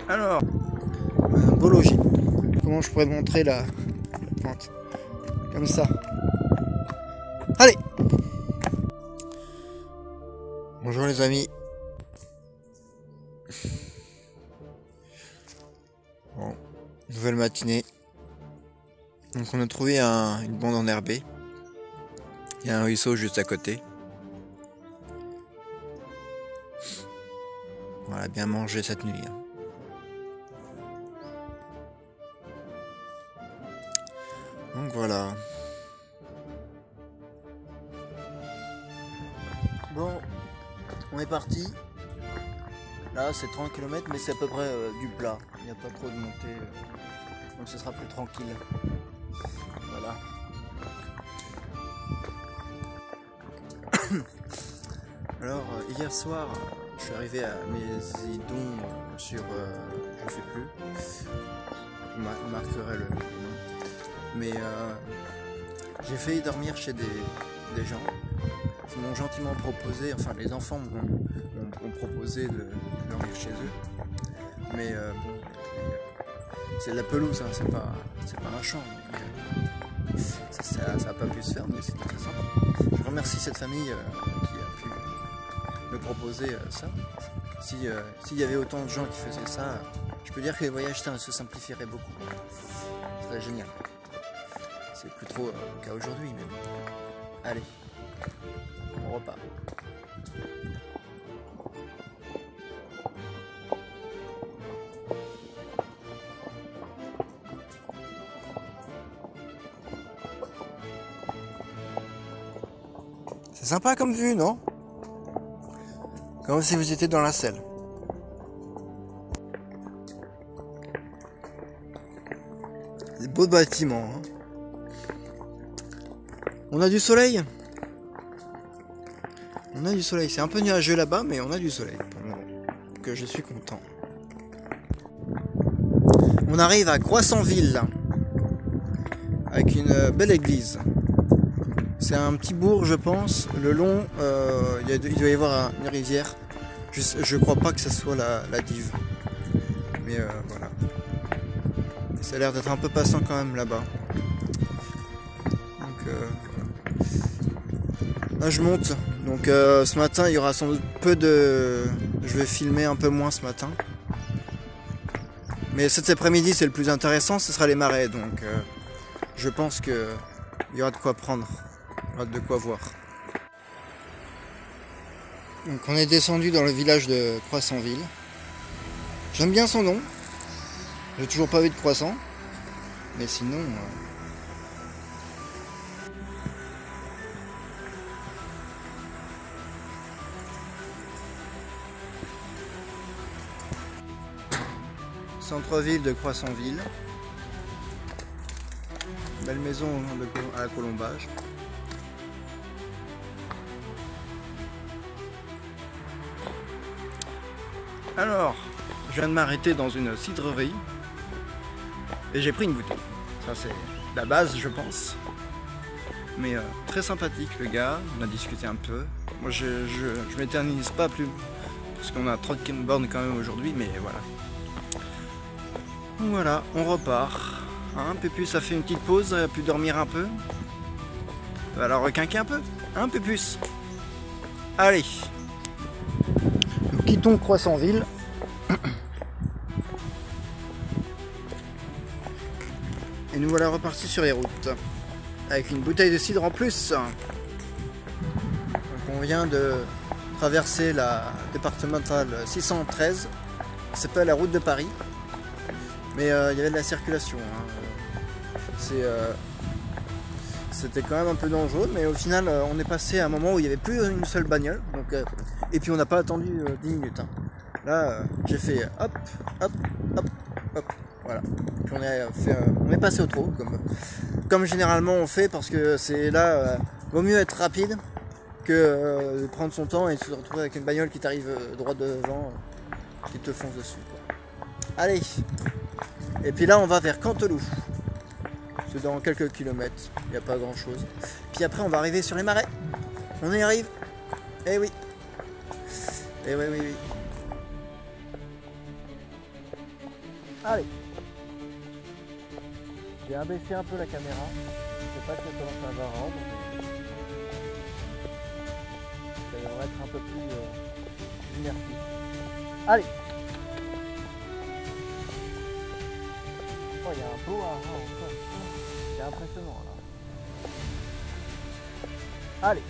Alors, un beau logis. Comment je pourrais montrer la pente? Comme ça. Allez! Bonjour les amis. Bon, nouvelle matinée. Donc on a trouvé une bande enherbée. Il y a un ruisseau juste à côté. Voilà, bien mangé cette nuit. Donc voilà. Bon, on est parti. Là c'est 30 km mais c'est à peu près du plat. Il n'y a pas trop de montée. Donc ce sera plus tranquille. Voilà. Alors hier soir, je suis arrivé à Mésidon sur, je sais plus, je marquerai le nom, mais j'ai failli dormir chez des gens qui m'ont gentiment proposé, enfin les enfants m'ont proposé de dormir chez eux, mais bon, c'est de la pelouse, hein, c'est pas un champ, donc, ça a pas pu se faire, mais c'était très sympa. Je remercie cette famille qui a pu me proposer ça. S'il y avait autant de gens qui faisaient ça, je peux dire que les voyages se simplifieraient beaucoup. Ce serait génial. C'est plus trop le cas aujourd'hui, mais bon. Allez, on repart. C'est sympa comme vue, non? Comme si vous étiez dans la selle. Des beaux bâtiments. Hein. On a du soleil. On a du soleil. C'est un peu nuageux là-bas, mais on a du soleil. Pour le moment. Donc je suis content. On arrive à Croissantville. Avec une belle église. C'est un petit bourg, je pense. Le long, il doit y avoir une rivière. Je crois pas que ce soit la Dive. Mais voilà. Ça a l'air d'être un peu passant quand même là-bas. Donc là je monte. Donc ce matin il y aura sans doute peu de... Je vais filmer un peu moins ce matin. Mais cet après-midi c'est le plus intéressant, ce sera les marais. Donc je pense qu'il y aura de quoi prendre. De quoi voir. Donc on est descendu dans le village de Croissantville. J'aime bien son nom. J'ai toujours pas vu de croissant. Mais sinon... Centre-ville de Croissantville. Belle maison à la colombage. Alors, je viens de m'arrêter dans une cidrerie et j'ai pris une bouteille. Ça c'est la base je pense. Mais très sympathique le gars, on a discuté un peu. Moi je m'éternise pas plus parce qu'on a 30 bornes quand même aujourd'hui, mais voilà. Donc voilà, on repart. Hein, Pépus a fait une petite pause, il a pu dormir un peu. Il va la requinquer un peu, hein Pépus? Allez. Nous quittons Croissantville. Et nous voilà repartis sur les routes. Avec une bouteille de cidre en plus. Donc on vient de traverser la départementale 613. Ça s'appelle la route de Paris. Mais il y avait de la circulation. Hein. C'était quand même un peu dangereux, mais au final on est passé à un moment où il n'y avait plus une seule bagnole, donc, et puis on n'a pas attendu 10 minutes. Hein. Là j'ai fait hop, hop, hop, hop, voilà. Puis on est passé au trot, comme généralement on fait, parce que c'est là, vaut mieux être rapide que de prendre son temps et se retrouver avec une bagnole qui t'arrive droit devant, qui te fonce dessus. Quoi. Allez, et puis là on va vers Canteloup. C'est dans quelques kilomètres, il n'y a pas grand chose. Puis après on va arriver sur les marais. On y arrive. Eh oui. Eh oui, oui, oui. Allez. J'ai abaissé un peu la caméra. Je sais pas comment ça va rendre. Ça devrait être un peu plus immersif. Allez. Oh, il y a un beau haras encore. C'est impressionnant là. Allez.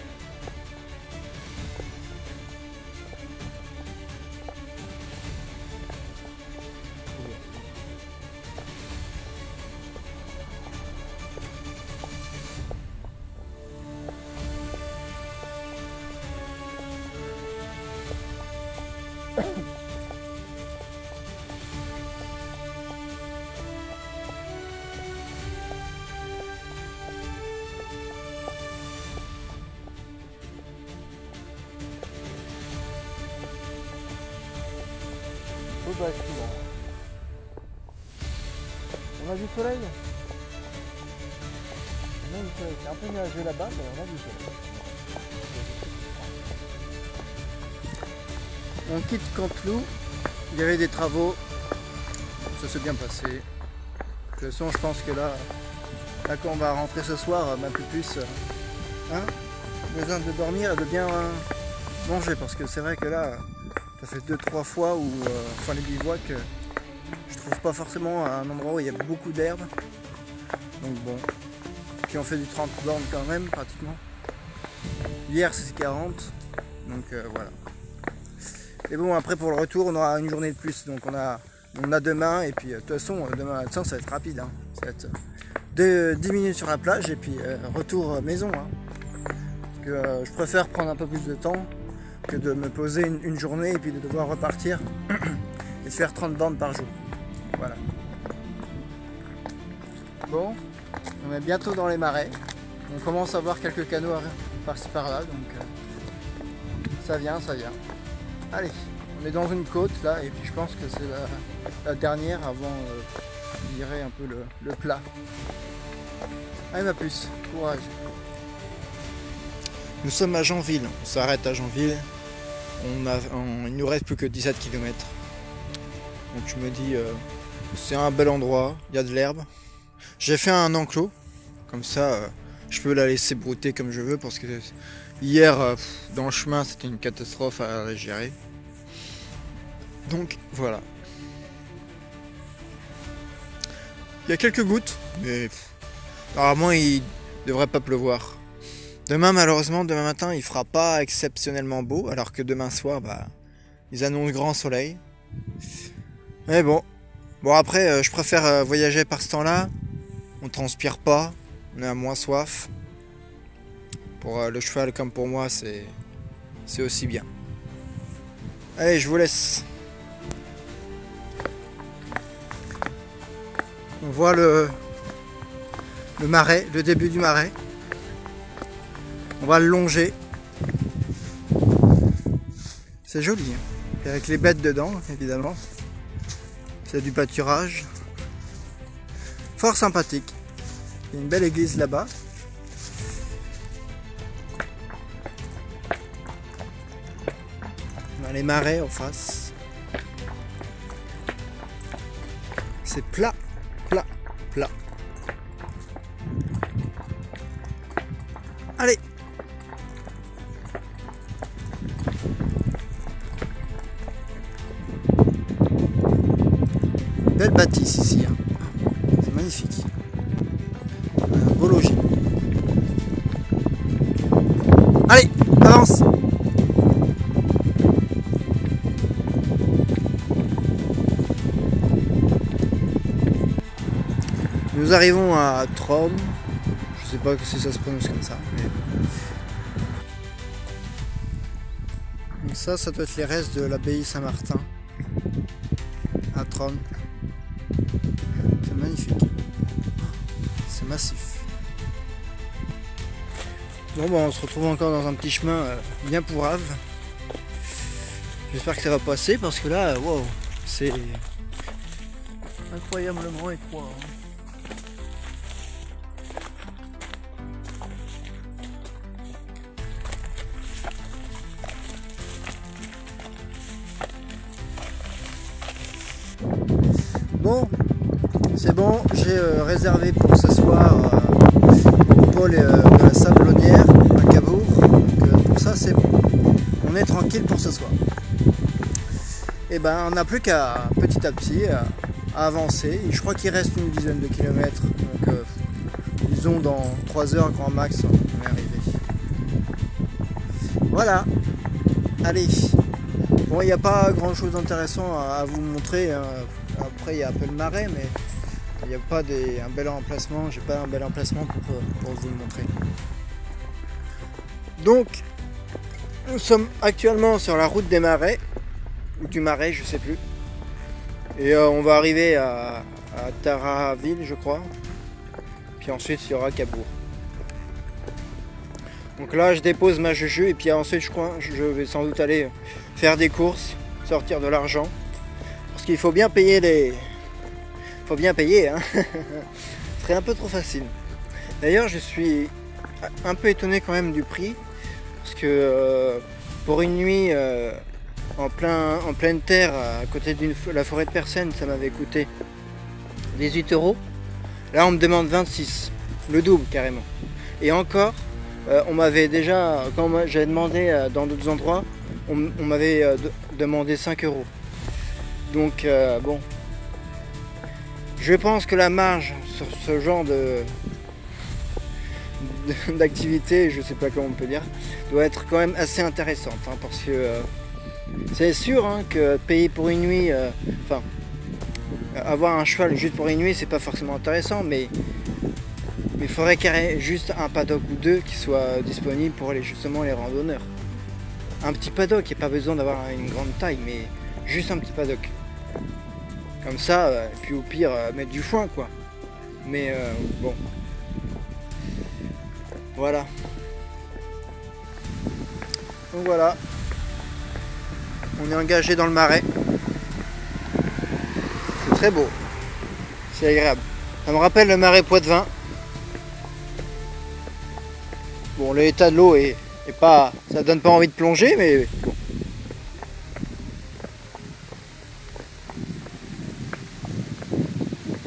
On a du soleil. On a du soleil. C'est un peu nuageux là-bas, mais on a du soleil. On quitte Canteloup. Il y avait des travaux. Ça s'est bien passé. De toute façon, je pense que là quand on va rentrer ce soir, un peu plus besoin de dormir et de bien manger, parce que c'est vrai que là ça fait 2-3 fois où les bivouacs, je trouve pas forcément un endroit où il y a beaucoup d'herbe. Donc bon, puis on fait du 30 bornes quand même pratiquement. Hier c'est 40, donc voilà. Et bon, après pour le retour on aura une journée de plus, donc on a demain, et puis de toute façon demain matin ça va être rapide, hein. Ça va être 10 minutes sur la plage et puis retour maison, hein. Parce que je préfère prendre un peu plus de temps que de me poser une journée et puis de devoir repartir et de faire 30 bornes par jour. Voilà. Bon, on est bientôt dans les marais. On commence à voir quelques canaux par-ci par-là, donc ça vient, ça vient. Allez, on est dans une côte là, et puis je pense que c'est la dernière avant je dirais un peu le plat. Allez ma puce, courage. Nous sommes à Janville, on s'arrête à Janville. Il nous reste plus que 17 km. Donc je me dis, c'est un bel endroit, il y a de l'herbe. J'ai fait un enclos, comme ça je peux la laisser brouter comme je veux, parce que hier dans le chemin c'était une catastrophe à gérer. Donc voilà. Il y a quelques gouttes, mais normalement il devrait pas pleuvoir. Demain malheureusement, demain matin il fera pas exceptionnellement beau, alors que demain soir ils annoncent grand soleil. Mais bon après je préfère voyager par ce temps-là. On transpire pas, on a moins soif. Pour le cheval comme pour moi c'est aussi bien. Allez, je vous laisse. On voit le marais, le début du marais. On va le longer. C'est joli, hein. Et avec les bêtes dedans, évidemment. C'est du pâturage. Fort sympathique. Il y a une belle église là-bas. On a les marais en face. C'est plat, plat, plat. Allez! Belle bâtisse ici, hein. C'est magnifique. Un beau logis. Allez, avance! Nous arrivons à Tronn. Je sais pas si ça se prononce comme ça. Mais... Donc ça doit être les restes de l'abbaye Saint-Martin à Tronn. C'est magnifique. C'est massif. Bon, on se retrouve encore dans un petit chemin bien pourrave. J'espère que ça va passer, parce que là, wow, c'est incroyablement étroit, hein. Bon, c'est bon, j'ai réservé pour ce soir Paul de la Sablonnière à Cabourg. Donc pour ça c'est bon. On est tranquille pour ce soir. Et ben on n'a plus qu'à petit à petit à avancer. Et je crois qu'il reste une dizaine de kilomètres. Donc disons dans 3 heures grand max on est arrivé. Voilà. Allez. Bon, il n'y a pas grand chose d'intéressant à vous montrer. Hein. Après il y a un peu le marais, mais il n'y a pas un bel emplacement. J'ai pas un bel emplacement pour vous le montrer. Donc nous sommes actuellement sur la route des marais, ou du marais, je sais plus. Et on va arriver à Taraville, je crois. Puis ensuite il y aura Cabourg. Donc là je dépose ma juju et puis ensuite je crois je vais sans doute aller faire des courses, sortir de l'argent. Parce qu'il faut bien payer les... Faut bien payer, hein. Ce serait un peu trop facile. D'ailleurs je suis un peu étonné quand même du prix. Parce que pour une nuit en pleine terre à côté de la forêt de Persène, ça m'avait coûté 18 €. Là on me demande 26, le double carrément. Et encore, on m'avait déjà, quand j'avais demandé dans d'autres endroits, on m'avait demandé 5 €. Donc bon, je pense que la marge sur ce genre d'activité, je sais pas comment on peut dire, doit être quand même assez intéressante, hein, parce que c'est sûr hein, que payer pour une nuit, enfin avoir un cheval juste pour une nuit, c'est pas forcément intéressant, mais il faudrait qu'il y ait juste un paddock ou deux qui soit disponible pour justement les randonneurs. Un petit paddock, il n'y a pas besoin d'avoir une grande taille, mais juste un petit paddock. Comme ça, et puis au pire, mettre du foin quoi. Mais bon. Voilà. Donc voilà. On est engagé dans le marais. C'est très beau. C'est agréable. Ça me rappelle le marais Poitevin. Bon, l'état de l'eau est pas... ça donne pas envie de plonger, mais bon.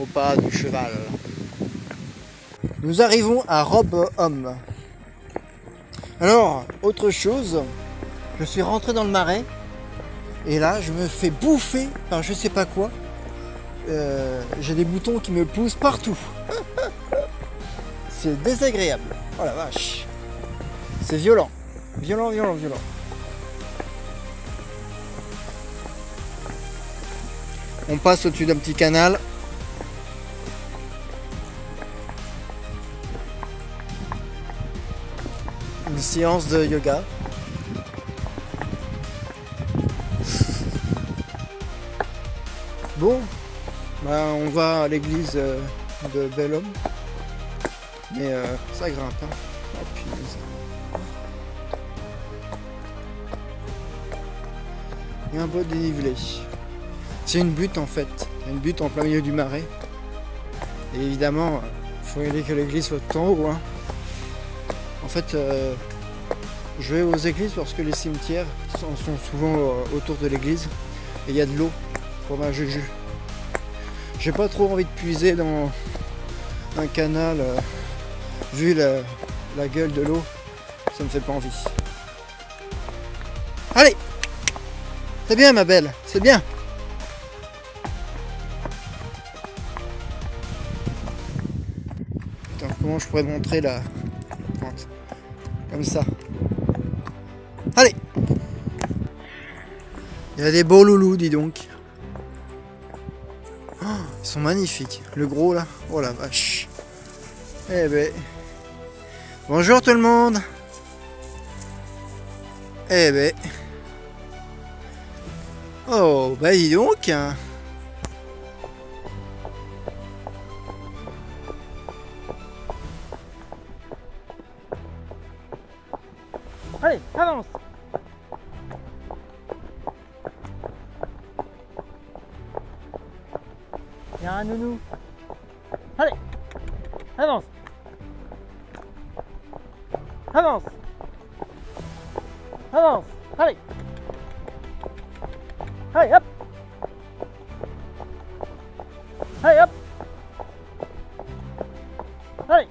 Au pas du cheval. Nous arrivons à Robe-Homme. Alors, autre chose, je suis rentré dans le marais et là, je me fais bouffer par je sais pas quoi. J'ai des boutons qui me poussent partout. C'est désagréable. Oh la vache. C'est violent. Violent, violent, violent. On passe au-dessus d'un petit canal. Une séance de yoga. Bon, bah on va à l'église de Bel-Homme. Mais ça grimpe. Hein. Oh, punaise. Il y a un beau dénivelé. C'est une butte en fait. Une butte en plein milieu du marais. Et évidemment, il faut aider que l'église soit tout en haut. Hein. En fait, je vais aux églises parce que les cimetières sont souvent autour de l'église. Et il y a de l'eau pour ma juju. J'ai pas trop envie de puiser dans un canal. Vu la gueule de l'eau, ça me fait pas envie. Allez! C'est bien ma belle, c'est bien! Attends, comment je pourrais te montrer la pente? Comme ça. Allez! Il y a des beaux loulous, dis donc. Oh, ils sont magnifiques. Le gros là, oh la vache. Eh ben... Bonjour tout le monde. Eh ben... Oh, bah dis donc. Allez, avance. Il y a un nounou. Allez, avance. Avance. Avance. Allez. Allez, hop. Allez hop. Allez.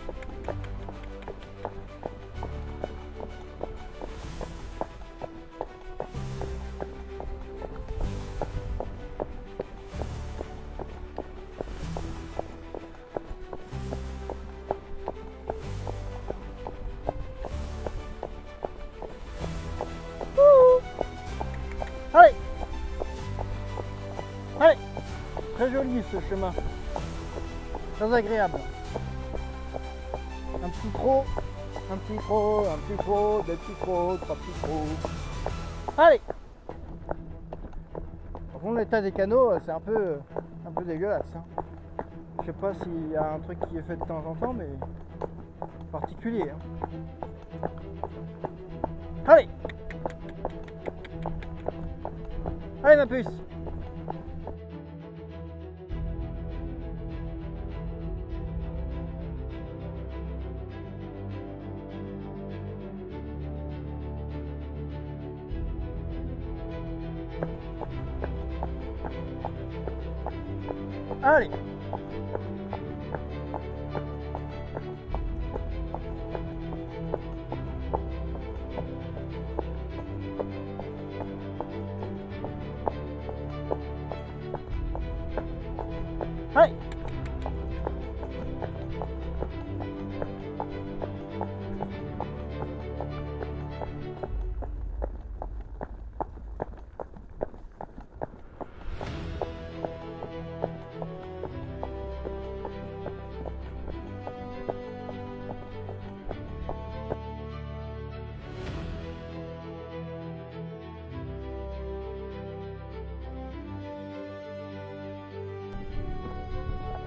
Allez. Allez. Très joli ce chemin. Très agréable. Un petit trot, un petit trot, un petit trot, deux petits trots, trois petits trots. Allez. Par contre l'état des canaux c'est un peu dégueulasse. Hein. Je sais pas s'il y a un truc qui est fait de temps en temps mais particulier. Hein. Allez. Allez ma puce. Allez. Allez.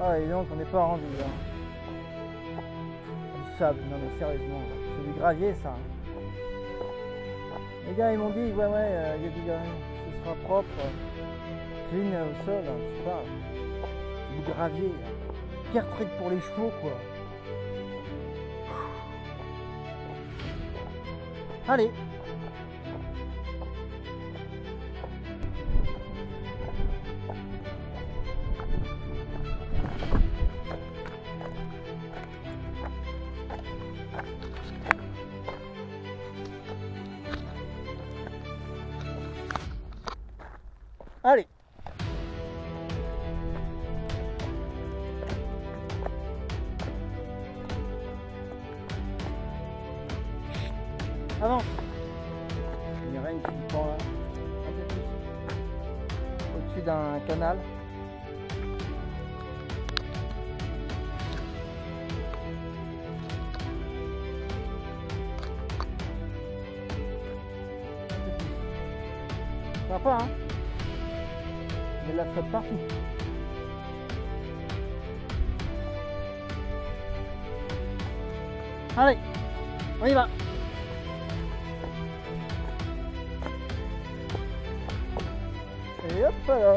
Ah et donc on n'est pas rendu là. Du sable, non mais sérieusement, c'est du gravier ça. Les gars ils m'ont dit ouais il y a du gravier, ce sera propre, clean au sol, je sais pas. Du gravier, pire truc pour les chevaux quoi. Allez. Allez. Avance. Il y aurait une petite pente là. Un peu plus. Au-dessus d'un canal. Sympa hein. Il y a de la flotte partout. Allez, on y va. Et hop là.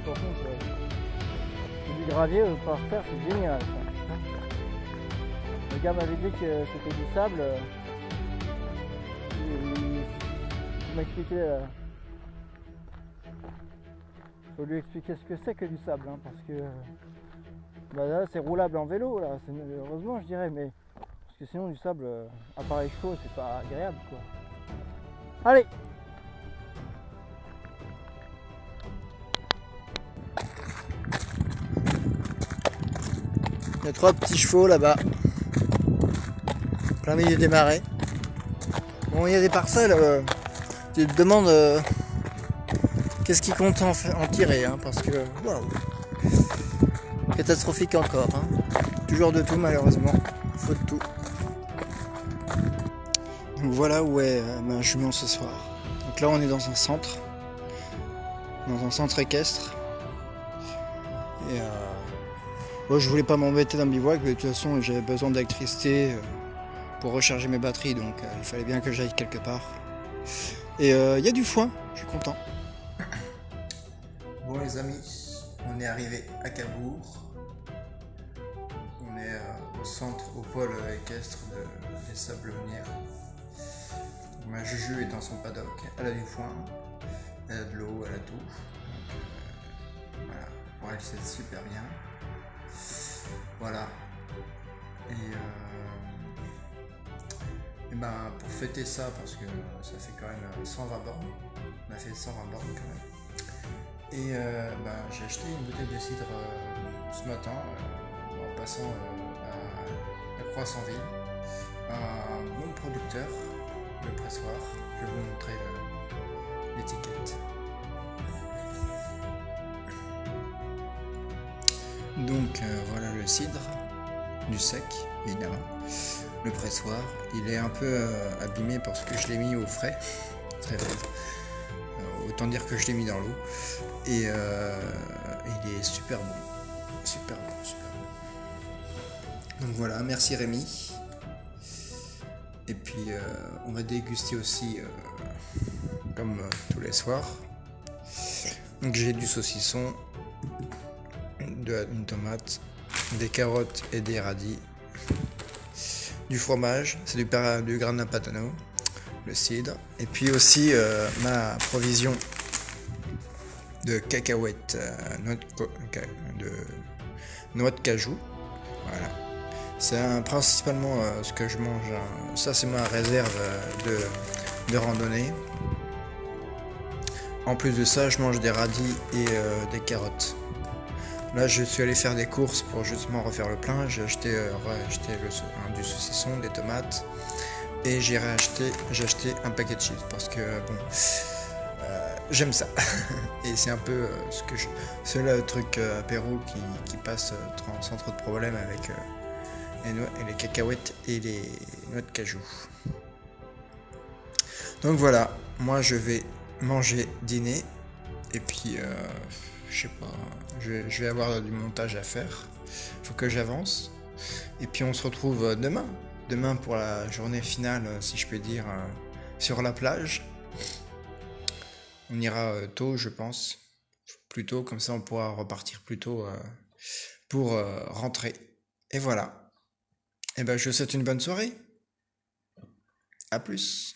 Par contre, c'est du gravier par terre, c'est génial ça. Le gars m'avait dit que c'était du sable. Il m'a expliqué. Faut lui expliquer ce que c'est que du sable, hein, parce que bah là c'est roulable en vélo, là, heureusement je dirais, mais parce que sinon du sable, à part les chevaux, c'est pas agréable quoi. Allez. Il y a 3 petits chevaux là-bas, plein milieu des marais. Bon, il y a des parcelles, tu te demandes qu'est-ce qu'ils comptent en tirer, hein, parce que waouh, catastrophique encore, hein. Toujours de tout malheureusement, faut de tout. Donc voilà où est ma jument ce soir. Donc là on est dans un centre équestre. Et moi je voulais pas m'embêter dans le bivouac, mais de toute façon j'avais besoin d'électricité pour recharger mes batteries, donc il fallait bien que j'aille quelque part. Et il y a du foin, je suis content. Bon les amis, on est arrivé à Cabourg. On est au centre, au pôle équestre des Sablonnières. Ma Juju est dans son paddock, elle a du foin, elle a de l'eau, elle a tout. Donc, voilà. aquarelle, c'est super bien. Voilà. Et ben pour fêter ça, parce que ça fait quand même 120 bornes, on a fait 120 bornes quand même. Et ben, j'ai acheté une bouteille de cidre ce matin en passant à Croissant-Ville. Un bon producteur, le pressoir. Je vais vous montrer l'étiquette. Donc voilà le cidre, du sec évidemment. Le pressoir, il est un peu abîmé parce que je l'ai mis au frais, très frais. Autant dire que je l'ai mis dans l'eau. Et il est super bon. Super bon, super bon. Donc voilà, merci Rémi. Et puis on va déguster aussi comme tous les soirs. Donc j'ai du saucisson, une tomate, des carottes et des radis, du fromage, c'est du grana padano, le cidre, et puis aussi ma provision de cacahuètes, de noix de cajou. Voilà, c'est principalement ce que je mange. Ça c'est ma réserve de randonnée. En plus de ça, je mange des radis et des carottes. Là, je suis allé faire des courses pour justement refaire le plein. J'ai acheté du saucisson, des tomates, et j'ai acheté un paquet de chips parce que bon, j'aime ça. Et c'est un peu c'est le truc apéro qui passe sans trop de problèmes avec les cacahuètes et les noix de cajou. Donc voilà, moi je vais manger, dîner, et puis je sais pas, je vais avoir du montage à faire, faut que j'avance, et puis on se retrouve demain pour la journée finale, si je peux dire, sur la plage. On ira tôt, je pense, plus tôt, comme ça on pourra repartir plus tôt pour rentrer. Et voilà, et ben je vous souhaite une bonne soirée, à plus.